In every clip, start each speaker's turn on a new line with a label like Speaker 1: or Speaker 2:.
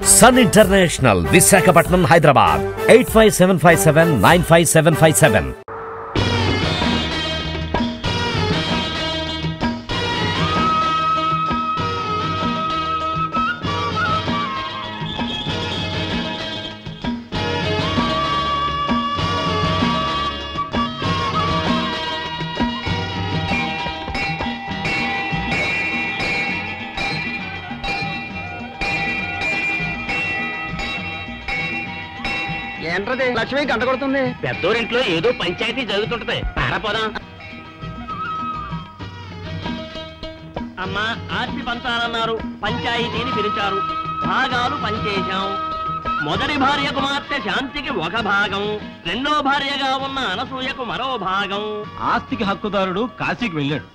Speaker 1: Sun international Visakhapatnam Hyderabad 8575795757.
Speaker 2: ఏంటది లక్ష్మి గంట కొడుతుంది.
Speaker 3: పెద్దోరింట్లో ఏదో పంచాయతీ జరుగుతుంటది. పారపోదాం. అమ్మా ఆస్తి పంచాలన్నారు, పంచాయతీని పిలిచారు, భాగాలు పంచేశాం. మొదటి భార్య కుమార్తె శాంతికి ఒక భాగం, రెండో భార్యగా ఉన్న అనసూయకు మరో భాగం.
Speaker 4: ఆస్తికి హక్కుదారుడు కాశీకి వెళ్ళాడు.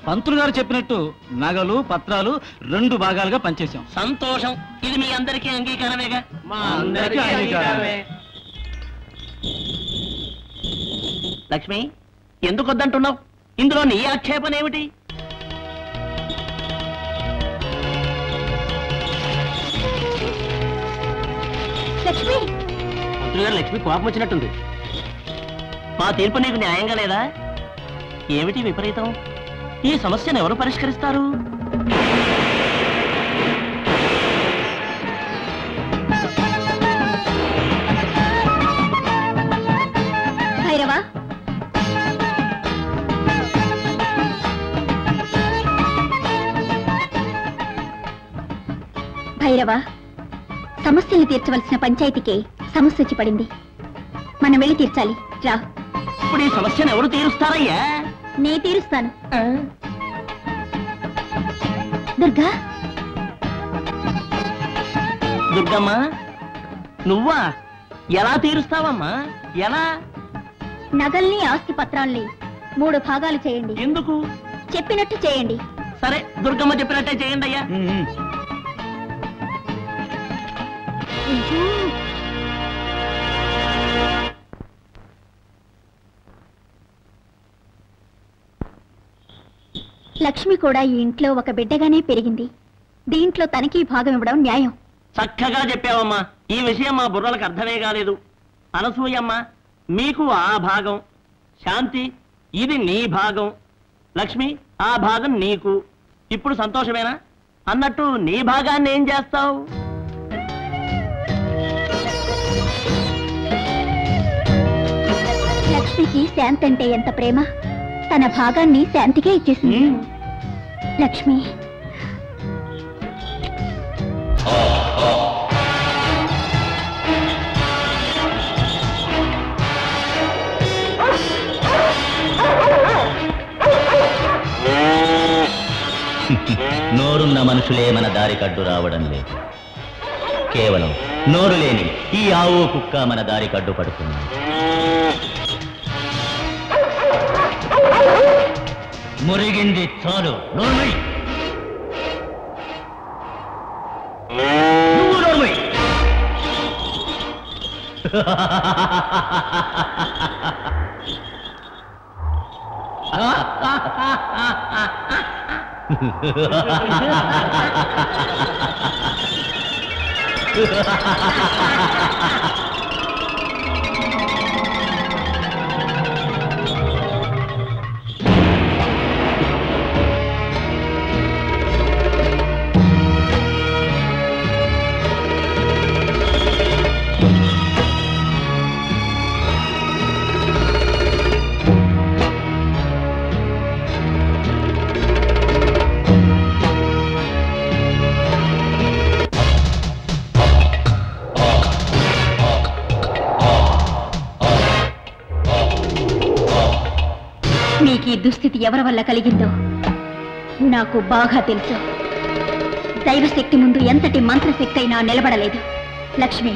Speaker 4: పంతులు గారు చెప్పినట్టు నగలు పత్రాలు 2 భాగాలుగా పంచేశాం.
Speaker 3: సంతోషం. ఇది మీ అందరికీ అంగీకారమేగా?
Speaker 4: మా అందరికీ అంగీకారమే.
Speaker 3: లక్ష్మి, ఎందుకు వద్దంటున్నావు? ఇందులో నీ ఆక్షేపణ ఏమిటి? మంత్రి గారు, లక్ష్మి కోపం వచ్చినట్టుంది. మా తీర్పు నీకు న్యాయంగా లేదా? ఏమిటి విపరీతం? ఈ సమస్యను ఎవరు పరిష్కరిస్తారు?
Speaker 5: భైరవ, సమస్యల్ని తీర్చవలసిన పంచాయతీకి సమస్య వచ్చి పడింది. మనం వెళ్ళి తీర్చాలి. రా.
Speaker 3: ఇప్పుడు ఈ సమస్యను ఎవరు తీరుస్తారయ్యా?
Speaker 5: నే తీరుస్తాను. దుర్గా.
Speaker 3: దుర్గమ్మ, నువ్వా? ఎలా తీరుస్తావమ్మా? ఎలా?
Speaker 5: నగల్ని ఆస్తి పత్రాల్ని 3 భాగాలు చేయండి.
Speaker 3: ఎందుకు?
Speaker 5: చెప్పినట్టు చేయండి.
Speaker 3: సరే, దుర్గమ్మ చెప్పినట్టే చేయండి అయ్యా.
Speaker 5: లక్ష్మి కూడా ఈ ఇంట్లో ఒక బిడ్డగానే పెరిగింది. దీంట్లో తనకి భాగం ఇవ్వడం న్యాయం.
Speaker 3: చక్కగా చెప్పావమ్మా. ఈ విషయం మా బుర్రలకు అర్థమే కాలేదు. అనసూయమ్మ, మీకు ఆ భాగం. శాంతి, ఇది నీ భాగం. లక్ష్మి, ఆ భాగం నీకు. ఇప్పుడు సంతోషమేనా? అన్నట్టు నీ భాగాన్ని ఏం చేస్తావు?
Speaker 5: లక్ష్మికి శాంతి అంటే ఎంత ప్రేమ. తన భాగాన్ని శాంతికే ఇచ్చేసింది. లక్ష్మి,
Speaker 6: నోరున్న మనుషులే మన దారి కడ్డు రావడం లేదు. కేవలం నోరు లేని ఈ ఆవు కుక్క మన దారి కడ్డు పడుతుంది. మురిగింది చాలు. నోర్మై, నువ్వు నోర్మై.
Speaker 5: మీకు ఈ దుస్థితి ఎవరి వల్ల కలిగిందో నాకు బాగా తెలుసు. దైవశక్తి ముందు ఎంతటి మంత్రశక్తి అయినా నిలబడలేదు. లక్ష్మి,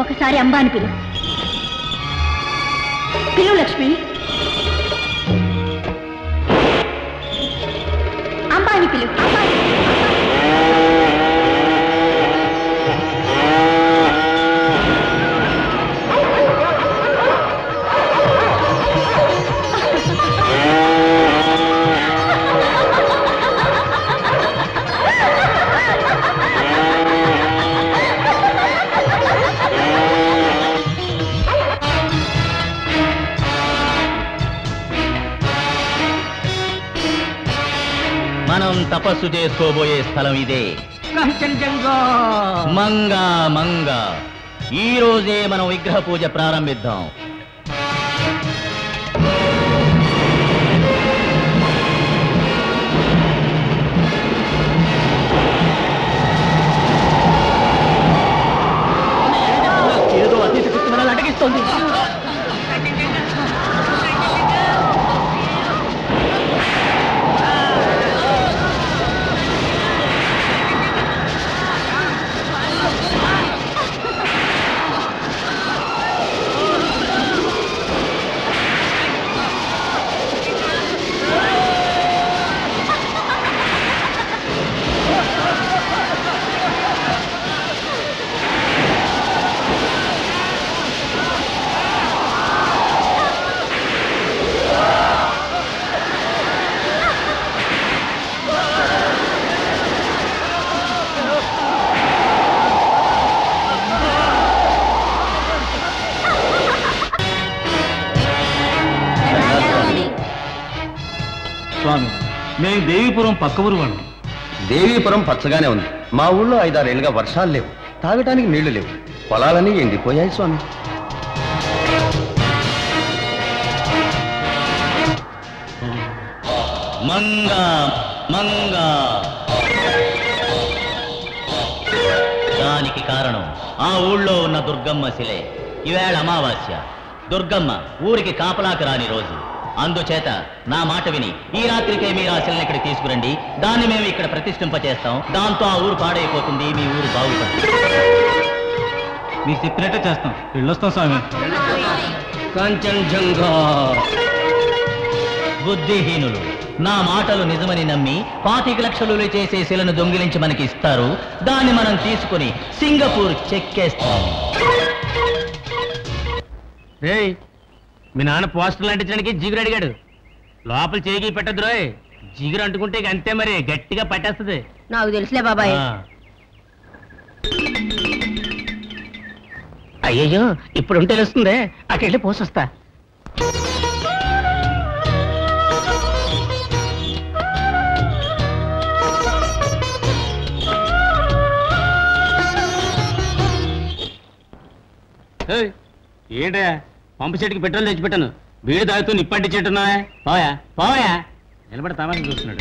Speaker 5: ఒకసారి అంబాని పిలువు. లక్ష్మి, అంబాని పిలువు.
Speaker 6: తపస్సు చేసుకోబోయే స్థలం ఇదే. మంగా మంగా, ఈ రోజే మనం విగ్రహ పూజ ప్రారంభిద్దాం.
Speaker 3: ఏదో అతిథి శక్తి మనల్ని అటగిస్తోంది.
Speaker 4: స్వామి, మేము దేవీపురం పక్క ఊరు వాళ్ళం.
Speaker 2: దేవీపురం పచ్చగానే ఉంది. మా ఊళ్ళో 5-6 ఏళ్ళుగా వర్షాలు లేవు, తాగటానికి నీళ్లు లేవు, పొలాలన్నీ ఎండిపోయాయి స్వామి.
Speaker 6: మంగా మంగా, దానికి కారణం ఆ ఊళ్ళో ఉన్న దుర్గమ్మ శిలే. ఈవేళ అమావాస్య, దుర్గమ్మ ఊరికి కాపలాకి రాని రోజు. అందుచేత నా మాట విని ఈ రాత్రికే మీరు ఆ శిలని ఇక్కడికి తీసుకురండి. దాన్ని మేము ఇక్కడ ప్రతిష్ఠింపచేస్తాం. దాంతో ఆ ఊరు పాడైపోతుంది, మీ ఊరు బాగుపడుతుంది.
Speaker 4: మీరు చెప్పినట్టే చేస్తాం. వెళ్ళొస్తాం స్వామి.
Speaker 2: కాంచన్జంగా,
Speaker 6: బుద్ధిహీనులు నా మాటలు నిజమని నమ్మి 25 లక్షలు చేసే శిలను దొంగిలించి మనకి ఇస్తారు. దాన్ని మనం తీసుకుని సింగపూర్ చెక్కేస్తాం.
Speaker 3: మీ నాన్న పోస్టర్లు అంటించడానికి జిగురు అడిగాడు. లోపల చేయి పెట్టద్దు రోయ్, జిగురు అంటుకుంటే అంతే, మరి గట్టిగా పట్టేస్తుంది.
Speaker 5: నాకు తెలుసులే బాబాయ్.
Speaker 3: అయ్యయ్యో, ఇప్పుడు తెలుస్తుంది. అక్కడికి పోసొస్తా. ఏంటా పంపు చెట్టుకి పెట్రోల్ తెచ్చిపెట్టాను, వీడు తాగుతూ నిప్పంటించేట్టున్నా. పోయా పోయా, నిలబడి తమాషా చూస్తున్నాడు.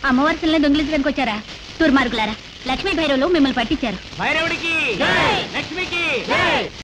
Speaker 5: అమ్మవారిని దొంగిలించడానికి వచ్చారా దుర్మార్గులారా? లక్ష్మీ భైరవులు మిమ్మల్ని పట్టించారు.
Speaker 3: భైరవుడికి